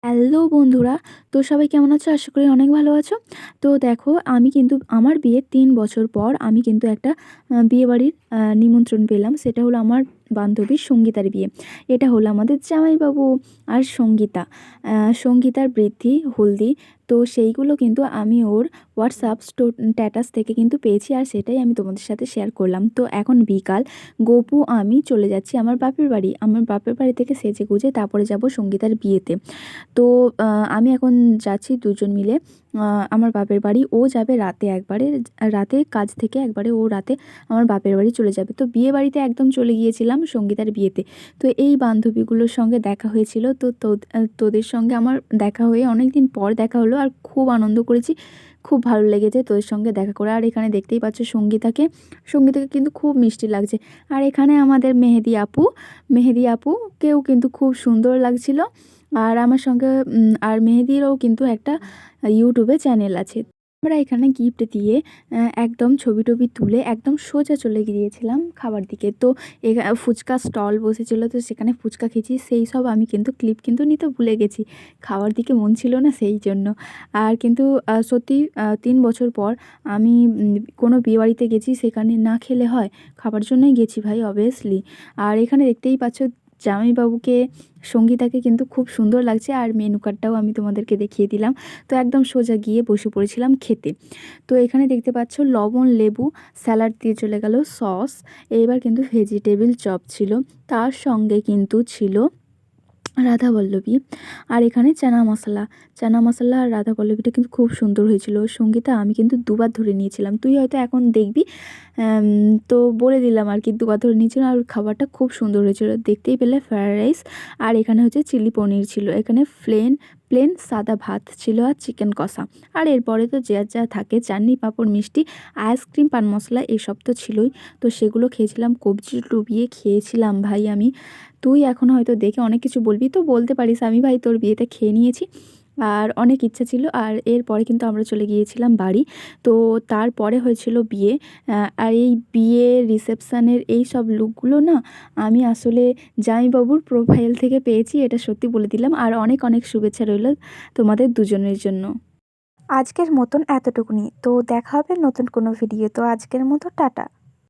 Hello বন্ধুরা, তো সবাই কেমন আছো? আশা করি অনেক ভালো আছো। তো দেখো, আমি কিন্তু আমার বিয়ের ৩ বছর পর আমি কিন্তু একটা বিয়েবাড়ির নিমন্ত্রণ পেলাম। সেটা হলো আমার বান্ধবীর সঙ্গীতার বিয়ে। এটা হলো আমাদের জামাইবাবু আর সঙ্গীতা। সঙ্গীতার বৃদ্ধি, হলদি। তো সেইগুলো কিন্তু আমি ওর হোয়াটসঅ্যাপ স্ট্যাটাস থেকে কিন্তু পেয়েছি, আর সেটাই আমি তোমাদের সাথে শেয়ার করলাম। তো এখন বিকাল, গপু আমি চলে যাচ্ছি আমার বাপের বাড়ি। আমার বাপের বাড়ি থেকে সেজেগুজে তারপরে যাব সঙ্গীতার বিয়েতে। তো আমি এখন যাচ্ছি দুজন মিলে আমার বাপের বাড়ি। ও যাবে রাতে একবারে, রাতে কাজ থেকে একবারে ও রাতে আমার বাপের বাড়ি চলে যাবে। তো বিয়ে বাড়িতে একদম চলে গিয়েছিলাম সঙ্গীতার বিয়েতে। তো এই বান্ধবীগুলোর সঙ্গে দেখা হয়েছিল। তো তোদের সঙ্গে আমার দেখা হয়ে অনেক দিন পর দেখা হলো, আর খুব আনন্দ করেছি, খুব ভালো লেগেছে তোদের সঙ্গে দেখা করে। আর এখানে দেখতেই পাচ্ছ সঙ্গীতাকে কিন্তু খুব মিষ্টি লাগছে। আর এখানে আমাদের মেহেদি আপুকেও কিন্তু খুব সুন্দর লাগছিল। আর আমার সঙ্গে আর মেহেদিরও কিন্তু একটা ইউটিউবে চ্যানেল আছে। আমরা এখানে গিফট দিয়ে একদম ছবি-টবি তুলে একদম সোজা চলে গিয়েছিলাম খাবার দিকে। তো ফুচকা স্টল বসেছিল, তো সেখানে ফুচকা খেয়েছি। সেই সব আমি কিন্তু ক্লিপ কিন্তু নিতে ভুলে গেছি। খাওয়ার দিকে মন ছিল না সেই জন্য। আর কিন্তু সত্যি ৩ বছর পর আমি কোনো বিয়েবাড়িতে গেছি, সেখানে না খেলে হয়? খাবার জন্যই গেছি ভাই, অবভিয়াসলি। আর এখানে দেখতেই পাচ্ছ জামাইবাবুকে, সঙ্গীতাকে কিন্তু খুব সুন্দর লাগছে। আর মেনু কার্ডটাও আমি তোমাদেরকে দেখিয়ে দিলাম। তো একদম সোজা গিয়ে বসে পড়েছিলাম খেতে। তো এখানে দেখতে পাচ্ছ লবণ, লেবু, স্যালাড দিয়ে চলে গেল সস। এবার কিন্তু ভেজিটেবিল চপ ছিল, তার সঙ্গে কিন্তু ছিল রাধাবল্লভী। আর এখানে চানা মশলা আর রাধাবল্লভীটা কিন্তু খুব সুন্দর হয়েছিল। সঙ্গীতা, আমি কিন্তু দুবার ধরে নিয়েছিলাম, তুই হয়তো এখন দেখবি। তো বলে দিলাম আর কি, দুবার ধরে নিয়েছিলাম। আর খাবারটা খুব সুন্দর হয়েছিল, দেখতেই পেলে ফ্রায়েড রাইস। আর এখানে হচ্ছে চিলি পনির ছিল। এখানে প্লেন সাদা ভাত ছিল, আর চিকেন কষা। আর এরপরে তো যা থাকে, চাটনি, পাঁপড়, মিষ্টি, আইসক্রিম, পান মশলা, এসব তো ছিলই। তো সেগুলো খেয়েছিলাম, কবজি ডুবিয়ে খেয়েছিলাম ভাই আমি। তুই এখন হয়তো দেখে অনেক কিছু বলবি, তো বলতে পারিস আমি ভাই তোর বিয়েতে খেয়ে নিয়েছি। আর অনেক ইচ্ছা ছিল। আর এরপরে কিন্তু আমরা চলে গিয়েছিলাম বাড়ি। তো তারপরে হয়েছিল বিয়ে। আর এই বিয়ে রিসেপশানের এই সব লুকগুলো না আমি আসলে জামাইবাবুর প্রোফাইল থেকে পেয়েছি, এটা সত্যি বলে দিলাম। আর অনেক অনেক শুভেচ্ছা রইল তোমাদের দুজনের জন্য। আজকের মতন এতটুকুনি। তো দেখা হবে নতুন কোনো ভিডিও। তো আজকের মতো টাটা।